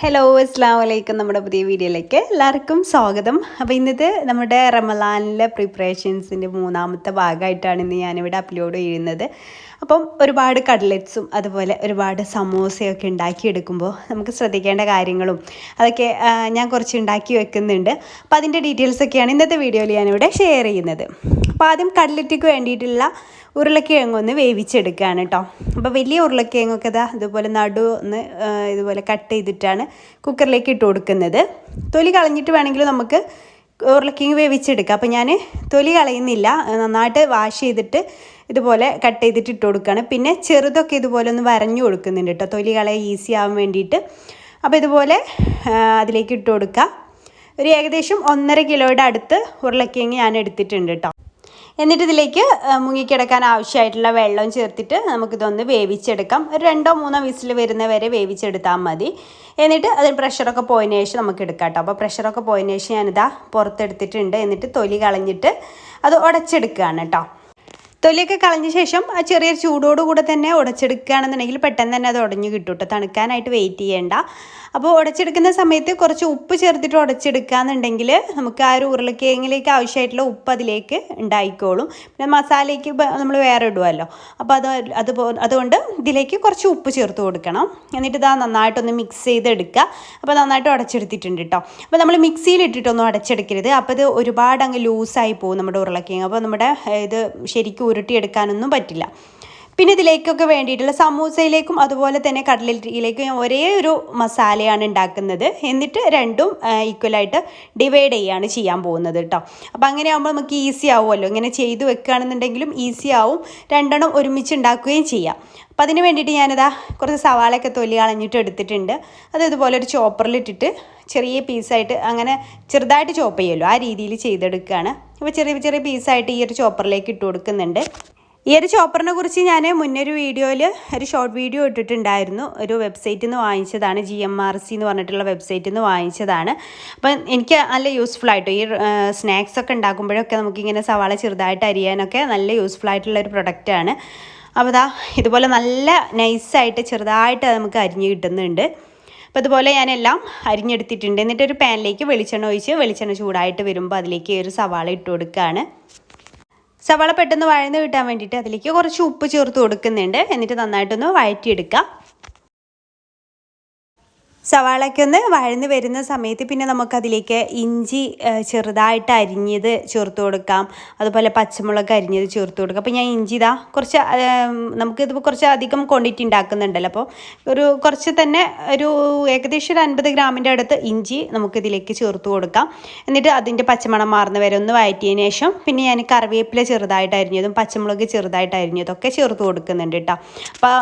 Hello അസ്സാം വലൈക്കും. നമ്മുടെ പുതിയ വീഡിയോയിലേക്ക് എല്ലാവർക്കും സ്വാഗതം. അപ്പോൾ ഇന്നത്തെ നമ്മുടെ റമദാനിലെ പ്രിപ്പറേഷൻസിൻ്റെ മൂന്നാമത്തെ ഭാഗമായിട്ടാണ് ഇന്ന് ഞാനിവിടെ അപ്ലോഡ് ചെയ്യുന്നത്. അപ്പം ഒരുപാട് കട്ട്ലറ്റ്സും അതുപോലെ ഒരുപാട് സമോസയൊക്കെ ഉണ്ടാക്കിയെടുക്കുമ്പോൾ നമുക്ക് ശ്രദ്ധിക്കേണ്ട കാര്യങ്ങളും അതൊക്കെ ഞാൻ കുറച്ച് ഉണ്ടാക്കി വെക്കുന്നുണ്ട്. അപ്പോൾ അതിൻ്റെ ഡീറ്റെയിൽസൊക്കെയാണ് ഇന്നത്തെ വീഡിയോയിൽ ഞാനിവിടെ ഷെയർ ചെയ്യുന്നത്. അപ്പോൾ ആദ്യം കട്ട്ലറ്റിക്ക് വേണ്ടിയിട്ടുള്ള ഉരുളക്കിഴങ്ങ് ഒന്ന് വേവിച്ചെടുക്കുകയാണ് കേട്ടോ. അപ്പോൾ വലിയ ഉരുളക്കിഴങ്ങൊക്കെ ഇതുപോലെ ഒന്ന് ഇതുപോലെ കട്ട് ചെയ്തിട്ടാണ് കുക്കറിലേക്ക് ഇട്ട് കൊടുക്കുന്നത്. തൊലി കളഞ്ഞിട്ട് വേണമെങ്കിൽ നമുക്ക് ഉരുളക്കിഴങ്ങ് വേവിച്ചെടുക്കാം. അപ്പോൾ ഞാൻ തൊലി കളയുന്നില്ല, നന്നായിട്ട് വാഷ് ചെയ്തിട്ട് ഇതുപോലെ കട്ട് ചെയ്തിട്ട് ഇട്ട് കൊടുക്കുകയാണ്. പിന്നെ ചെറുതൊക്കെ ഇതുപോലെ ഒന്ന് വരഞ്ഞു കൊടുക്കുന്നുണ്ട് കേട്ടോ, തൊലി കളയാൻ ഈസി ആവാൻ വേണ്ടിയിട്ട്. അപ്പോൾ ഇതുപോലെ അതിലേക്ക് ഇട്ട് കൊടുക്കുക. ഒരു ഏകദേശം 1.5 കിലോയുടെ അടുത്ത് ഉരുളക്കിഴങ്ങ് ഞാൻ എടുത്തിട്ടുണ്ട് കേട്ടോ. എന്നിട്ട് ഇതിലേക്ക് മുങ്ങിക്കിടക്കാൻ ആവശ്യമായിട്ടുള്ള വെള്ളം ചേർത്തിട്ട് നമുക്കിതൊന്ന് വേവിച്ചെടുക്കാം. ഒരു 2-3 വിസിൽ വരുന്ന വരെ വേവിച്ചെടുത്താൽ മതി. എന്നിട്ട് അതിന് പ്രഷറൊക്കെ പോയതിന് ശേഷം നമുക്ക് എടുക്കാം കേട്ടോ. അപ്പോൾ പ്രഷറൊക്കെ പോയതിന് ശേഷം ഞാനിതാ പുറത്തെടുത്തിട്ടുണ്ട്. എന്നിട്ട് തൊലി കളഞ്ഞിട്ട് അത് ഉടച്ചെടുക്കുകയാണ് കേട്ടോ. തൊലിയൊക്കെ കളഞ്ഞ ശേഷം ആ ചെറിയൊരു ചൂടോടുകൂടെ തന്നെ ഉടച്ചെടുക്കുകയാണെന്നുണ്ടെങ്കിൽ പെട്ടെന്ന് തന്നെ അത് ഉടഞ്ഞു കിട്ടും കേട്ടോ, തണുക്കാനായിട്ട് വെയിറ്റ് ചെയ്യേണ്ട. അപ്പോൾ ഉടച്ചെടുക്കുന്ന സമയത്ത് കുറച്ച് ഉപ്പ് ചേർത്തിട്ട് ഉടച്ചെടുക്കുകയെന്നുണ്ടെങ്കിൽ നമുക്ക് ആ ഒരു ഉരുളക്കിഴങ്ങിലേക്ക് ആവശ്യമായിട്ടുള്ള ഉപ്പ് അതിലേക്ക് ഉണ്ടായിക്കോളും. പിന്നെ മസാലയ്ക്ക് നമ്മൾ വേറെ ഇടുമല്ലോ, അപ്പോൾ അതുകൊണ്ട് ഇതിലേക്ക് കുറച്ച് ഉപ്പ് ചേർത്ത് കൊടുക്കണം. എന്നിട്ട് ഇതാ നന്നായിട്ടൊന്ന് മിക്സ് ചെയ്തെടുക്കുക. അപ്പോൾ നന്നായിട്ട് ഉടച്ചെടുത്തിട്ടുണ്ട് കേട്ടോ. അപ്പോൾ നമ്മൾ മിക്സിയിലിട്ടിട്ടൊന്നും ഉടച്ചെടുക്കരുത്, അപ്പോൾ ഇത് ഒരുപാട് അങ്ങ് ലൂസായി പോകും നമ്മുടെ ഉരുളക്കിഴങ്ങ്. അപ്പോൾ നമ്മുടെ ഇത് ശരിക്കും ഉരുട്ടിയെടുക്കാനൊന്നും പറ്റില്ല. പിന്നെ ഇതിലേക്കൊക്കെ വേണ്ടിയിട്ടുള്ള സമൂസയിലേക്കും അതുപോലെ തന്നെ കട്ട്ലറ്റിലേക്കും ഞാൻ ഒരേ ഒരു മസാലയാണ് ഉണ്ടാക്കുന്നത്. എന്നിട്ട് രണ്ടും ഈക്വലായിട്ട് ഡിവൈഡ് ചെയ്യുകയാണ് ചെയ്യാൻ പോകുന്നത് കേട്ടോ. അപ്പോൾ അങ്ങനെ ആകുമ്പോൾ നമുക്ക് ഈസി ആവുമല്ലോ, ഇങ്ങനെ ചെയ്ത് വെക്കുകയാണെന്നുണ്ടെങ്കിലും ഈസി ആവും, രണ്ടെണ്ണം ഒരുമിച്ച് ഉണ്ടാക്കുകയും ചെയ്യാം. അപ്പോൾ അതിന് വേണ്ടിയിട്ട് ഞാനിതാ കുറച്ച് സവാളയൊക്കെ തൊലി കളഞ്ഞിട്ട് എടുത്തിട്ടുണ്ട്. അത് ഇതുപോലെ ഒരു ചോപ്പറിലിട്ടിട്ട് ചെറിയ പീസായിട്ട് അങ്ങനെ ചെറുതായിട്ട് ചോപ്പ് ചെയ്യുമല്ലോ, ആ രീതിയിൽ ചെയ്തെടുക്കുകയാണ്. അപ്പോൾ ചെറിയ ചെറിയ പീസായിട്ട് ഈ ഒരു ചോപ്പറിലേക്ക് ഇട്ട് കൊടുക്കുന്നുണ്ട്. ഈ ഒരു ചോപ്പറിനെ കുറിച്ച് ഞാൻ മുന്നൊരു വീഡിയോയിൽ ഒരു ഷോർട്ട് വീഡിയോ ഇട്ടിട്ടുണ്ടായിരുന്നു. ഒരു വെബ്സൈറ്റിൽ നിന്ന് വാങ്ങിച്ചതാണ്, GMRC എന്ന് പറഞ്ഞിട്ടുള്ള വെബ്സൈറ്റിൽ നിന്ന് വാങ്ങിച്ചതാണ്. അപ്പം എനിക്ക് നല്ല യൂസ്ഫുൾ ആയിട്ട് ഈ സ്നാക്സ് ഒക്കെ ഉണ്ടാക്കുമ്പോഴൊക്കെ നമുക്കിങ്ങനെ സവാള ചെറുതായിട്ട് അരിയാനൊക്കെ നല്ല യൂസ്ഫുൾ ആയിട്ടുള്ളൊരു പ്രൊഡക്റ്റാണ്. അപ്പോൾ ഇതുപോലെ നല്ല നൈസായിട്ട് ചെറുതായിട്ട് നമുക്ക് അരിഞ്ഞ് കിട്ടുന്നുണ്ട്. അപ്പോൾ ഇതുപോലെ ഞാനെല്ലാം അരിഞ്ഞെടുത്തിട്ടുണ്ട്. എന്നിട്ടൊരു പാനിലേക്ക് വെളിച്ചെണ്ണ ഒഴിച്ച് വെളിച്ചെണ്ണ ചൂടായിട്ട് വരുമ്പോൾ അതിലേക്ക് ഒരു സവാള ഇട്ട് കൊടുക്കുകയാണ്. സവാള പെട്ടെന്ന് വഴന്ന് കിട്ടാൻ വേണ്ടിയിട്ട് അതിലേക്ക് കുറച്ച് ഉപ്പ് ചേർത്ത് കൊടുക്കുന്നുണ്ട്. എന്നിട്ട് നന്നായിട്ടൊന്ന് വഴറ്റിയെടുക്കാം. സവാളയ്ക്ക് ഒന്ന് വഴന്ന് വരുന്ന സമയത്ത് പിന്നെ നമുക്കതിലേക്ക് ഇഞ്ചി ചെറുതായിട്ട് അരിഞ്ഞത് ചേർത്ത് കൊടുക്കാം, അതുപോലെ പച്ചമുളക് അരിഞ്ഞത് ചേർത്ത് കൊടുക്കാം. അപ്പോൾ ഞാൻ ഇഞ്ചി കുറച്ച് നമുക്കിത് കുറച്ച് അധികം ക്വാണ്ടിറ്റി ഉണ്ടാക്കുന്നുണ്ടല്ലോ, അപ്പോൾ കുറച്ച് തന്നെ ഒരു ഏകദേശം ഒരു 50 ഗ്രാമിൻ്റെ അടുത്ത് ഇഞ്ചി നമുക്കിതിലേക്ക് ചേർത്ത് കൊടുക്കാം. എന്നിട്ട് അതിൻ്റെ പച്ചമണം മാറുന്ന വരെ ഒന്ന് വഴറ്റിയതിന് ശേഷം പിന്നെ ഞാൻ കറിവേപ്പില ചെറുതായിട്ട് അരിഞ്ഞതും പച്ചമുളക് ചെറുതായിട്ട് അരിഞ്ഞതൊക്കെ ചേർത്ത് കൊടുക്കുന്നുണ്ട് കേട്ടോ.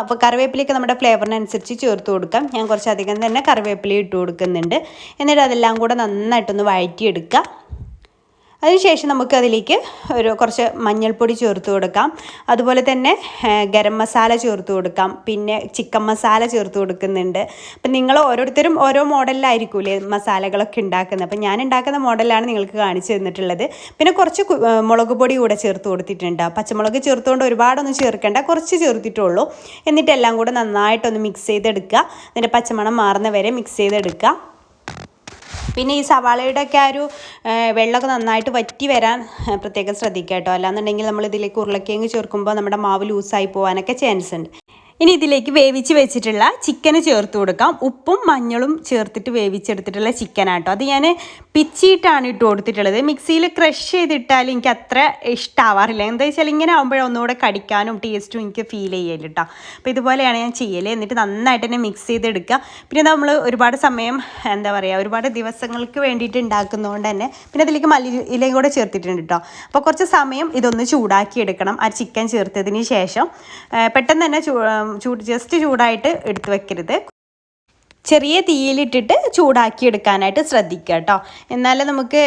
അപ്പോൾ കറിവേപ്പിലയൊക്കെ നമ്മുടെ ഫ്ലേവറിനനുസരിച്ച് ചേർത്ത് കൊടുക്കാം. ഞാൻ കുറച്ചധികം തന്നെ കറിവേപ്പില ഇട്ട് കൊടുക്കുന്നുണ്ട്. എന്നിട്ട് അതെല്ലാം കൂടെ നന്നായിട്ടൊന്ന് വഴറ്റിയെടുക്കുക. അതിനുശേഷം നമുക്ക് അതിലേക്ക് കുറച്ച് മഞ്ഞൾപ്പൊടി ചേർത്ത് കൊടുക്കാം, അതുപോലെ തന്നെ ഗരം മസാല ചേർത്ത് കൊടുക്കാം, പിന്നെ ചിക്കൻ മസാല ചേർത്ത് കൊടുക്കുന്നുണ്ട്. അപ്പം നിങ്ങൾ ഓരോരുത്തരും ഓരോ മോഡലിലായിരിക്കൂലേ മസാലകളൊക്കെ ഉണ്ടാക്കുന്നത്, അപ്പം ഞാൻ ഉണ്ടാക്കുന്ന മോഡലാണ് നിങ്ങൾക്ക് കാണിച്ചു തന്നിട്ടുള്ളത്. പിന്നെ കുറച്ച് മുളക് പൊടി കൂടെ ചേർത്ത് കൊടുത്തിട്ടുണ്ട്. പച്ചമുളക് ചേർത്തുകൊണ്ട് ഒരുപാടൊന്നും ചേർക്കേണ്ട, കുറച്ച് ചേർത്തിട്ടുള്ളൂ. എന്നിട്ട് എല്ലാം കൂടെ നന്നായിട്ടൊന്ന് മിക്സ് ചെയ്തെടുക്കുക. അതിൻ്റെ പച്ചമണം മാറുന്ന വരെ മിക്സ് ചെയ്തെടുക്കുക. പിന്നെ ഈ സവാളയുടെയൊക്കെ ആ ഒരു വെള്ളമൊക്കെ നന്നായിട്ട് വറ്റി വരാൻ പ്രത്യേകം ശ്രദ്ധിക്കുക കേട്ടോ, അല്ലാന്നുണ്ടെങ്കിൽ നമ്മൾ ഇതിലേക്ക് ഉരുളക്കിഴങ്ങ് ചേർക്കുമ്പോൾ നമ്മുടെ മാവ് ലൂസായി പോകാനൊക്കെ ചാൻസ് ഉണ്ട്. ഇനി ഇതിലേക്ക് വേവിച്ച് വെച്ചിട്ടുള്ള ചിക്കന് ചേർത്ത് കൊടുക്കാം. ഉപ്പും മഞ്ഞളും ചേർത്തിട്ട് വേവിച്ചെടുത്തിട്ടുള്ള ചിക്കനാട്ടോ. അത് ഞാൻ പിച്ചിയിട്ടാണ് ഇട്ട് കൊടുത്തിട്ടുള്ളത്. മിക്സിയിൽ ക്രഷ് ചെയ്തിട്ടാൽ എനിക്ക് അത്ര ഇഷ്ടമാവാറില്ല. എന്താ വെച്ചാൽ ഇങ്ങനെ ആകുമ്പോഴേ ഒന്നുകൂടെ കടിക്കാനും ടേസ്റ്റും എനിക്ക് ഫീൽ ചെയ്യല് കേട്ടോ. അപ്പോൾ ഇതുപോലെയാണ് ഞാൻ ചെയ്യൽ. എന്നിട്ട് നന്നായിട്ട് തന്നെ മിക്സ് ചെയ്തെടുക്കുക. പിന്നെ നമ്മൾ ഒരുപാട് സമയം ഒരുപാട് ദിവസങ്ങൾക്ക് വേണ്ടിയിട്ട് ഉണ്ടാക്കുന്നതുകൊണ്ട് തന്നെ പിന്നെ അതിലേക്ക് മല്ലിയിലയും കൂടെ ചേർത്തിട്ടുണ്ട് കേട്ടോ. അപ്പോൾ കുറച്ച് സമയം ഇതൊന്ന് ചൂടാക്കി എടുക്കണം. ആ ചിക്കൻ ചേർത്തതിന് ശേഷം പെട്ടെന്ന് തന്നെ ജസ്റ്റ് ചൂടായിട്ട് എടുത്ത് വെക്കരുത്. ചെറിയ തീയിലിട്ടിട്ട് ചൂടാക്കി എടുക്കാനായിട്ട് ശ്രദ്ധിക്കുക കേട്ടോ. എന്നാലും നമുക്ക്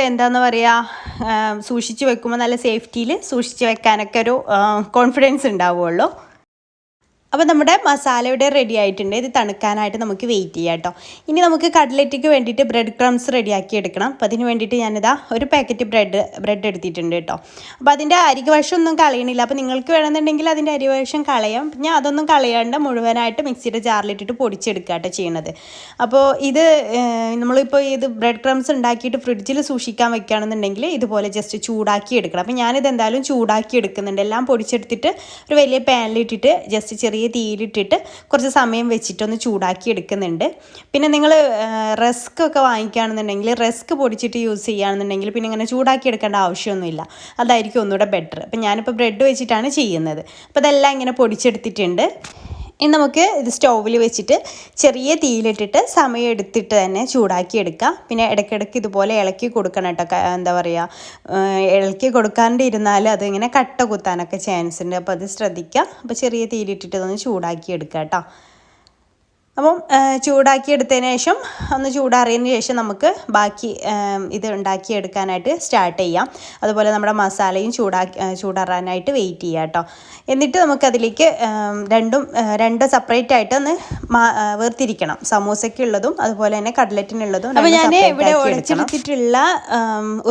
സൂക്ഷിച്ച് വെക്കുമ്പോൾ നല്ല സേഫ്റ്റിയിൽ സൂക്ഷിച്ച് വെക്കാനൊക്കെ ഒരു കോൺഫിഡൻസ് ഉണ്ടാവുള്ളൂ. അപ്പോൾ നമ്മുടെ മസാല ഇവിടെ റെഡി ആയിട്ടുണ്ട്. ഇത് തണുക്കാനായിട്ട് നമുക്ക് വെയിറ്റ് ചെയ്യാം കേട്ടോ. ഇനി നമുക്ക് കട്ട്ലറ്റിക്ക് വേണ്ടിയിട്ട് ബ്രെഡ് ക്രംസ് റെഡിയാക്കി എടുക്കണം. അപ്പോൾ അതിന് വേണ്ടിയിട്ട് ഞാനിതാ ഒരു പാക്കറ്റ് ബ്രെഡ് എടുത്തിട്ടുണ്ട് കേട്ടോ. അപ്പോൾ അതിൻ്റെ അരിവശമൊന്നും കളയണില്ല. അപ്പോൾ നിങ്ങൾക്ക് വേണമെന്നുണ്ടെങ്കിൽ അതിൻ്റെ അരിവശം കളയാം. ഞാൻ അതൊന്നും കളയാണ്ട് മുഴുവനായിട്ട് മിക്സിയുടെ ജാറിലിട്ടിട്ട് പൊടിച്ചെടുക്കുക കേട്ടോ ചെയ്യണത്. അപ്പോൾ ഇത് നമ്മളിപ്പോൾ ഇത് ബ്രെഡ് ക്രംസ് ഉണ്ടാക്കിയിട്ട് ഫ്രിഡ്ജിൽ സൂക്ഷിക്കാൻ വെക്കുകയാണെന്നുണ്ടെങ്കിൽ ഇതുപോലെ ജസ്റ്റ് ചൂടാക്കി എടുക്കണം. അപ്പോൾ ഞാനിത് എന്തായാലും ചൂടാക്കി എടുക്കുന്നുണ്ട്. എല്ലാം പൊടിച്ചെടുത്തിട്ട് ഒരു വലിയ പാനിലിട്ടിട്ട് ജസ്റ്റ് ചെറിയ തീയിലിട്ടിട്ട് കുറച്ച് സമയം വെച്ചിട്ടൊന്ന് ചൂടാക്കി എടുക്കുന്നുണ്ട്. പിന്നെ നിങ്ങൾ റസ്ക് ഒക്കെ വാങ്ങിക്കുകയാണെന്നുണ്ടെങ്കിൽ റസ്ക് പൊടിച്ചിട്ട് യൂസ് ചെയ്യുകയാണെന്നുണ്ടെങ്കിൽ പിന്നെ ഇങ്ങനെ ചൂടാക്കി എടുക്കേണ്ട ആവശ്യമൊന്നുമില്ല. അതായിരിക്കും ഒന്നുകൂടെ ബെറ്റർ. അപ്പം ഞാനിപ്പോൾ ബ്രെഡ് വെച്ചിട്ടാണ് ചെയ്യുന്നത്. അപ്പോൾ ഇതെല്ലാം ഇങ്ങനെ പൊടിച്ചെടുത്തിട്ടുണ്ട്. ഇനി നമുക്ക് ഇത് സ്റ്റൗവിൽ വെച്ചിട്ട് ചെറിയ തീയിലിട്ടിട്ട് സമയം എടുത്തിട്ട് തന്നെ ചൂടാക്കി എടുക്കുക. പിന്നെ ഇടയ്ക്കിടയ്ക്ക് ഇതുപോലെ ഇളക്കി കൊടുക്കണം കേട്ടോ. എന്താ പറയുക, ഇളക്കി കൊടുക്കാണ്ടിരുന്നാൽ അതിങ്ങനെ കട്ട കുത്താനൊക്കെ ചാൻസ് ഉണ്ട്. അപ്പോൾ അത് ശ്രദ്ധിക്കുക. അപ്പോൾ ചെറിയ തീയിലിട്ടിട്ട് ഒന്ന് ചൂടാക്കി എടുക്കുക കേട്ടോ. അപ്പം ചൂടാക്കി എടുത്തതിന് ശേഷം ഒന്ന് ചൂടാറിയതിന് ശേഷം നമുക്ക് ബാക്കി ഇത് ഉണ്ടാക്കിയെടുക്കാനായിട്ട് സ്റ്റാർട്ട് ചെയ്യാം. അതുപോലെ നമ്മുടെ മസാലയും ചൂടാറാനായിട്ട് വെയിറ്റ് ചെയ്യാം കേട്ടോ. എന്നിട്ട് നമുക്കതിലേക്ക് രണ്ട് സെപ്പറേറ്റ് ആയിട്ട് ഒന്ന് വേർതിരിക്കണം. സമൂസയ്ക്കുള്ളതും അതുപോലെ തന്നെ കട്ട്ലറ്റിനുള്ളതും. അപ്പോൾ ഞാൻ ഇവിടെ ഉടച്ചെടുത്തിട്ടുള്ള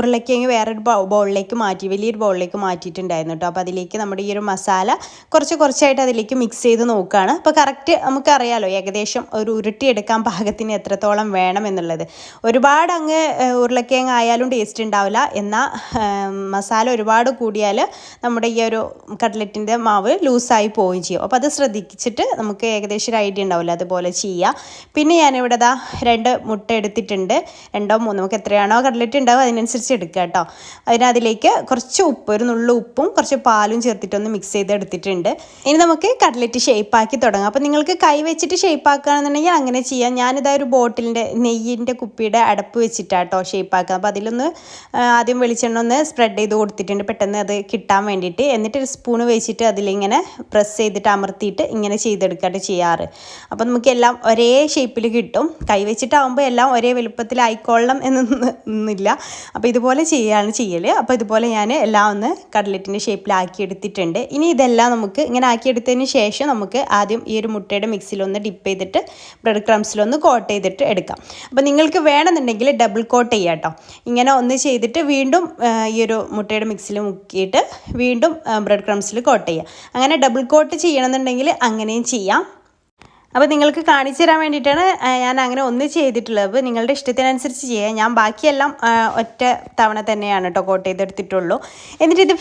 ഉരുളക്കിഴങ്ങ് വേറൊരു ബൗളിലേക്ക് മാറ്റി, വലിയൊരു ബൗളിലേക്ക് മാറ്റിയിട്ടുണ്ടായിരുന്നു കേട്ടോ. അപ്പോൾ അതിലേക്ക് നമ്മുടെ ഈ ഒരു മസാല കുറച്ചായിട്ട് അതിലേക്ക് മിക്സ് ചെയ്ത് നോക്കുകയാണ്. അപ്പോൾ കറക്റ്റ് നമുക്കറിയാലോ ഏകദേശം ഒരു ഉരുട്ടിയെടുക്കാൻ പാകത്തിന് എത്രത്തോളം വേണം എന്നുള്ളത്. ഒരുപാട് അങ്ങ് ഉരുളക്കിഴങ്ങ് ആയാലും ടേസ്റ്റ് ഉണ്ടാവില്ല. എന്നാൽ മസാല ഒരുപാട് കൂടിയാൽ നമ്മുടെ ഈ ഒരു കട്ട്ലറ്റിൻ്റെ മാവ് ലൂസായി പോവുകയും ചെയ്യും. അപ്പോൾ അത് ശ്രദ്ധിച്ചിട്ട് നമുക്ക് ഏകദേശം ഒരു ഐഡിയ ഉണ്ടാവില്ല, അതുപോലെ ചെയ്യുക. പിന്നെ ഞാനിവിടെ 2 മുട്ട എടുത്തിട്ടുണ്ട്. 2 3 നമുക്ക് എത്രയാണോ കട്ട്ലറ്റ് ഉണ്ടാവും അതിനനുസരിച്ച് എടുക്കുക കേട്ടോ. അതിലേക്ക് കുറച്ച് ഉപ്പ്, ഒരു നുള്ളു ഉപ്പും കുറച്ച് പാലും ചേർത്തിട്ടൊന്ന് മിക്സ് ചെയ്ത് എടുത്തിട്ടുണ്ട്. ഇനി നമുക്ക് കട്ട്ലറ്റ് ഷേപ്പാക്കി തുടങ്ങാം. അപ്പോൾ നിങ്ങൾക്ക് കൈ വെച്ചിട്ട് ഷേപ്പാക്കുകയാണെന്നുണ്ടെങ്കിൽ അങ്ങനെ ചെയ്യാം. ഞാനിതാ ഒരു ബോട്ടിലിൻ്റെ നെയ്യിൻ്റെ കുപ്പിയുടെ അടപ്പ് വെച്ചിട്ടാട്ടോ ഷേപ്പാക്കുക. അപ്പോൾ അതിലൊന്ന് ആദ്യം വെളിച്ചെണ്ണ ഒന്ന് സ്പ്രെഡ് ചെയ്ത് കൊടുത്തിട്ടുണ്ട് പെട്ടെന്ന് അത് കിട്ടാൻ വേണ്ടിയിട്ട്. എന്നിട്ട് ഒരു സ്പൂണ് വെച്ചിട്ട് അതിലിങ്ങനെ പ്രസ് ചെയ്തിട്ട് അമർത്തിയിട്ട് ഇങ്ങനെ ചെയ്തെടുക്കാട്ട് ചെയ്യാറ്. അപ്പോൾ നമുക്ക് എല്ലാം ഒരേ ഷേപ്പിൽ കിട്ടും. കൈ വെച്ചിട്ടാകുമ്പോൾ എല്ലാം ഒരേ വലുപ്പത്തിലായിക്കൊള്ളണം എന്നൊന്നുമില്ല. അപ്പോൾ ഇതുപോലെ ചെയ്യൽ. അപ്പോൾ ഇതുപോലെ ഞാൻ എല്ലാം ഒന്ന് കട്ട്ലറ്റിൻ്റെ ഷേപ്പിലാക്കി എടുത്തിട്ടുണ്ട്. ഇനി ഇതെല്ലാം നമുക്ക് ഇങ്ങനെ ആക്കിയെടുത്തതിന് ശേഷം നമുക്ക് ആദ്യം ഈ ഒരു മുട്ടയുടെ മിക്സിലൊന്ന് ഡിപ്പ് ചെയ്തിട്ട് ബ്രെഡ് ക്രംസിലൊന്ന് കോട്ട് ചെയ്തിട്ട് എടുക്കാം. അപ്പോൾ നിങ്ങൾക്ക് വേണമെന്നുണ്ടെങ്കിൽ ഡബിൾ കോട്ട് ചെയ്യാം കേട്ടോ. ഇങ്ങനെ ഒന്ന് ചെയ്തിട്ട് വീണ്ടും ഈ ഒരു മുട്ടയുടെ മിക്സിൽ മുക്കിയിട്ട് വീണ്ടും ബ്രെഡ് ക്രംസിൽ കോട്ട് ചെയ്യുക. അങ്ങനെ ഡബിൾ കോട്ട് ചെയ്യണമെന്നുണ്ടെങ്കിൽ അങ്ങനെയും ചെയ്യാം. അപ്പോൾ നിങ്ങൾക്ക് കാണിച്ചു തരാൻ വേണ്ടിയിട്ടാണ് ഞാൻ അങ്ങനെ ഒന്ന് ചെയ്തിട്ടുള്ളത്. അപ്പോൾ നിങ്ങളുടെ ഇഷ്ടത്തിനനുസരിച്ച് ചെയ്യാം. ഞാൻ ബാക്കിയെല്ലാം ഒറ്റ തവണ തന്നെയാണ് കേട്ടോ കോട്ട് ചെയ്തെടുത്തിട്ടുള്ളൂ. എന്നിട്ട് ഇത്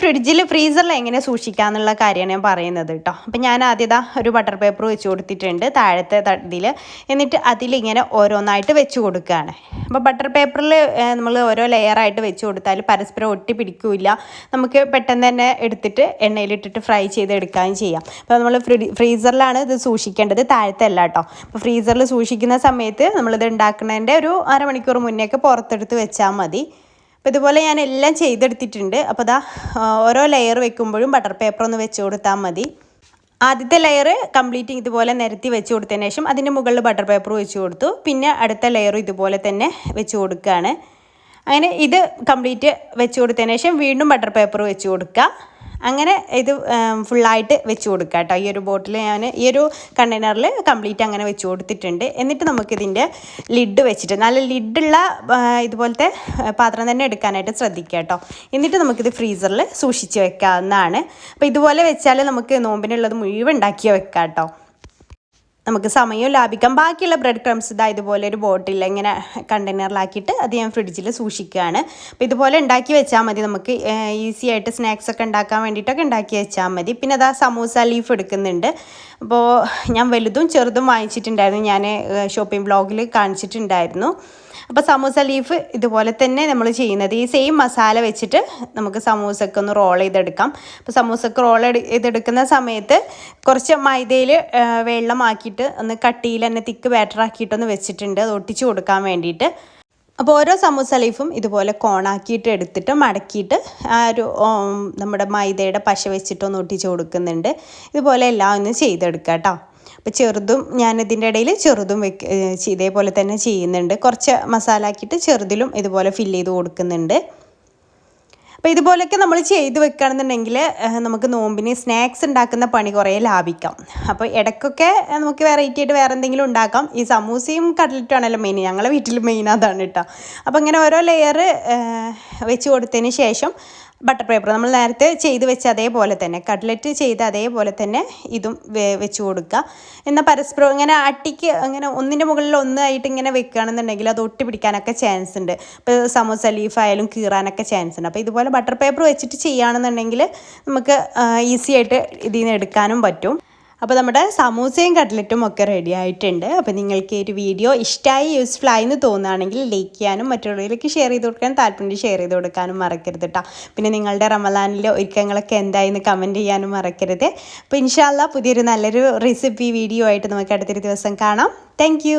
ഫ്രീസറിൽ എങ്ങനെ സൂക്ഷിക്കാമെന്നുള്ള കാര്യമാണ് ഞാൻ പറയുന്നത് കേട്ടോ. അപ്പോൾ ഞാൻ ആദ്യം ഒരു ബട്ടർ പേപ്പർ വെച്ച് കൊടുത്തിട്ടുണ്ട് താഴത്തെ തട്ടിൽ. എന്നിട്ട് അതിലിങ്ങനെ ഓരോന്നായിട്ട് വെച്ച് കൊടുക്കുകയാണ്. അപ്പോൾ ബട്ടർ പേപ്പറിൽ നമ്മൾ ഓരോ ലെയറായിട്ട് വെച്ച് കൊടുത്താൽ പരസ്പരം ഒട്ടി പിടിക്കില്ല. നമുക്ക് പെട്ടെന്ന് തന്നെ എടുത്തിട്ട് എണ്ണയിലിട്ടിട്ട് ഫ്രൈ ചെയ്തെടുക്കുകയും ചെയ്യാം. അപ്പോൾ നമ്മൾ ഫ്രീസറിലാണ് ഇത് സൂക്ഷിക്കേണ്ടത്, താഴത്തെ അല്ല കേട്ടോ. അപ്പോൾ ഫ്രീസറിൽ സൂക്ഷിക്കുന്ന സമയത്ത് നമ്മളിത് ഉണ്ടാക്കുന്നതിൻ്റെ ഒരു അരമണിക്കൂർ മുന്നേയൊക്കെ പുറത്തെടുത്ത് വെച്ചാൽ മതി. അപ്പോൾ ഇതുപോലെ ഞാൻ എല്ലാം ചെയ്തെടുത്തിട്ടുണ്ട്. അപ്പോൾ ഓരോ ലെയർ വെക്കുമ്പോഴും ബട്ടർ പേപ്പർ ഒന്ന് വെച്ച് കൊടുത്താൽ മതി. ആദ്യത്തെ ലെയർ കംപ്ലീറ്റ് ഇതുപോലെ നിരത്തി വെച്ച് കൊടുത്തതിന് ശേഷം അതിൻ്റെ മുകളിൽ ബട്ടർ പേപ്പർ വെച്ച് കൊടുത്തു. പിന്നെ അടുത്ത ലെയർ ഇതുപോലെ തന്നെ വെച്ച് കൊടുക്കുകയാണ്. അങ്ങനെ ഇത് കംപ്ലീറ്റ് വെച്ച് കൊടുത്തതിന് ശേഷം വീണ്ടും ബട്ടർ പേപ്പർ വെച്ച് കൊടുക്കുക. അങ്ങനെ ഇത് ഫുള്ളായിട്ട് വെച്ച് കൊടുക്കുക കേട്ടോ. ഈ ഒരു ബോട്ടിൽ ഞാൻ ഈ ഒരു കണ്ടെയ്നറിൽ കംപ്ലീറ്റ് അങ്ങനെ വെച്ച് കൊടുത്തിട്ടുണ്ട്. എന്നിട്ട് നമുക്കിതിൻ്റെ ലിഡ് വെച്ചിട്ട് നല്ല ലിഡുള്ള ഇതുപോലത്തെ പാത്രം തന്നെ എടുക്കാനായിട്ട് ശ്രദ്ധിക്കുക കേട്ടോ. എന്നിട്ട് നമുക്കിത് ഫ്രീസറിൽ സൂക്ഷിച്ച് വെക്കാവുന്നതാണ്. അപ്പോൾ ഇതുപോലെ വെച്ചാൽ നമുക്ക് നോമ്പിനുള്ളത് മുഴുവൻ ഉണ്ടാക്കി വെക്കാം കേട്ടോ. നമുക്ക് സമയവും ലാഭിക്കാം. ബാക്കിയുള്ള ബ്രെഡ് ക്രംസ് ഇതുപോലെ ഒരു ബോട്ടിൽ ഇങ്ങനെ കണ്ടെയ്നറിലാക്കിയിട്ട് അത് ഞാൻ ഫ്രിഡ്ജിൽ സൂക്ഷിക്കുകയാണ്. അപ്പോൾ ഇതുപോലെ ഉണ്ടാക്കി വെച്ചാൽ മതി. നമുക്ക് ഈസി ആയിട്ട് സ്നാക്സ് ഒക്കെ ഉണ്ടാക്കാൻ വേണ്ടിയിട്ടൊക്കെ ഉണ്ടാക്കി വെച്ചാൽ മതി. പിന്നെ സമൂസ ലീഫ് എടുക്കുന്നുണ്ട്. അപ്പോൾ ഞാൻ വലുതും ചെറുതും വാങ്ങിച്ചിട്ടുണ്ടായിരുന്നു. ഞാൻ ഷോപ്പിംഗ് ബ്ലോഗിൽ കാണിച്ചിട്ടുണ്ടായിരുന്നു. അപ്പോൾ സമൂസ ലീഫ് ഇതുപോലെ തന്നെ നമ്മൾ ചെയ്യുന്നത് ഈ സെയിം മസാല വെച്ചിട്ട് നമുക്ക് സമൂസക്ക് ഒന്ന് റോൾ ചെയ്തെടുക്കാം. അപ്പോൾ സമൂസക്ക് റോൾ ചെയ്തെടുക്കുന്ന സമയത്ത് കുറച്ച് മൈദയിൽ വെള്ളമാക്കിയിട്ട് ഒന്ന് കട്ടിയിൽ തന്നെ തിക്ക് ബാറ്ററാക്കിയിട്ടൊന്ന് വെച്ചിട്ടുണ്ട്, അത് ഒട്ടിച്ച് കൊടുക്കാൻ വേണ്ടിയിട്ട്. അപ്പോൾ ഓരോ സമൂസ ലീഫും ഇതുപോലെ കോണാക്കിയിട്ട് എടുത്തിട്ട് മടക്കിയിട്ട് ആ ഒരു നമ്മുടെ മൈദയുടെ പശ വെച്ചിട്ടൊന്ന് ഒട്ടിച്ച് കൊടുക്കുന്നുണ്ട്. ഇതുപോലെ എല്ലാം ഒന്ന് ചെയ്തെടുക്കുക കേട്ടോ. അപ്പോൾ ചെറുതും ഞാനിതിൻ്റെ ഇടയിൽ ചെറുതും ഇതേപോലെ തന്നെ ചെയ്യുന്നുണ്ട്. കുറച്ച് മസാല ആക്കിയിട്ട് ചെറുതിലും ഇതുപോലെ ഫില്ല് ചെയ്ത് കൊടുക്കുന്നുണ്ട്. അപ്പോൾ ഇതുപോലെയൊക്കെ നമ്മൾ ചെയ്ത് വെക്കുകയാണെന്നുണ്ടെങ്കിൽ നമുക്ക് നോമ്പിന് സ്നാക്സ് ഉണ്ടാക്കുന്ന പണി കുറേ ലാഭിക്കാം. അപ്പോൾ ഇടയ്ക്കൊക്കെ നമുക്ക് വെറൈറ്റി ആയിട്ട് വേറെ എന്തെങ്കിലും ഉണ്ടാക്കാം. ഈ സമൂസയും കട്ട്ലറ്റും ആണല്ലോ മെയിൻ, ഞങ്ങളുടെ വീട്ടിൽ മെയിൻ അതാണ് കേട്ടോ. അപ്പോൾ ഇങ്ങനെ ഓരോ ലെയർ വെച്ച് കൊടുത്തതിന് ശേഷം ബട്ടർ പേപ്പർ നമ്മൾ നേരത്തെ ചെയ്ത് വെച്ച അതേപോലെ തന്നെ കട്ട്ലറ്റ് ചെയ്ത് അതേപോലെ തന്നെ ഇതും വെച്ച് കൊടുക്കുക. എന്നാൽ പരസ്പരം ഇങ്ങനെ അട്ടിക്ക് അങ്ങനെ ഒന്നിൻ്റെ മുകളിൽ ഒന്നായിട്ട് ഇങ്ങനെ വെക്കുകയാണെന്നുണ്ടെങ്കിൽ അത് ഒട്ടി പിടിക്കാനൊക്കെ ചാൻസ് ഉണ്ട്. ഇപ്പോൾ സമോസ ലീഫായാലും കീറാനൊക്കെ ചാൻസ് ഉണ്ട്. അപ്പോൾ ഇതുപോലെ ബട്ടർ പേപ്പർ വെച്ചിട്ട് ചെയ്യുകയാണെന്നുണ്ടെങ്കിൽ നമുക്ക് ഈസി ആയിട്ട് ഇതിൽ നിന്ന് എടുക്കാനും പറ്റും. അപ്പോൾ നമ്മുടെ സമൂസയും കട്ട്ലറ്റും ഒക്കെ റെഡി ആയിട്ടുണ്ട്. അപ്പോൾ നിങ്ങൾക്ക് ഈ ഒരു വീഡിയോ ഇഷ്ടമായി യൂസ്ഫുൾ ആയി എന്ന് തോന്നുകയാണെങ്കിൽ ലൈക്ക് ചെയ്യാനും മറ്റുള്ളവരിലേക്ക് ഷെയർ ചെയ്ത് കൊടുക്കാനും താല്പര്യം ഷെയർ ചെയ്ത് കൊടുക്കാനും മറക്കരുത് കേട്ടോ. പിന്നെ നിങ്ങളുടെ റമദാനിലെ ഒരുക്കങ്ങളൊക്കെ എന്തായെന്ന് കമൻറ്റ് ചെയ്യാനും മറക്കരുത്. അപ്പോൾ ഇൻഷാ അല്ലാഹ് പുതിയൊരു നല്ലൊരു റെസിപ്പി വീഡിയോ ആയിട്ട് നമുക്ക് അടുത്തൊരു ദിവസം കാണാം. താങ്ക്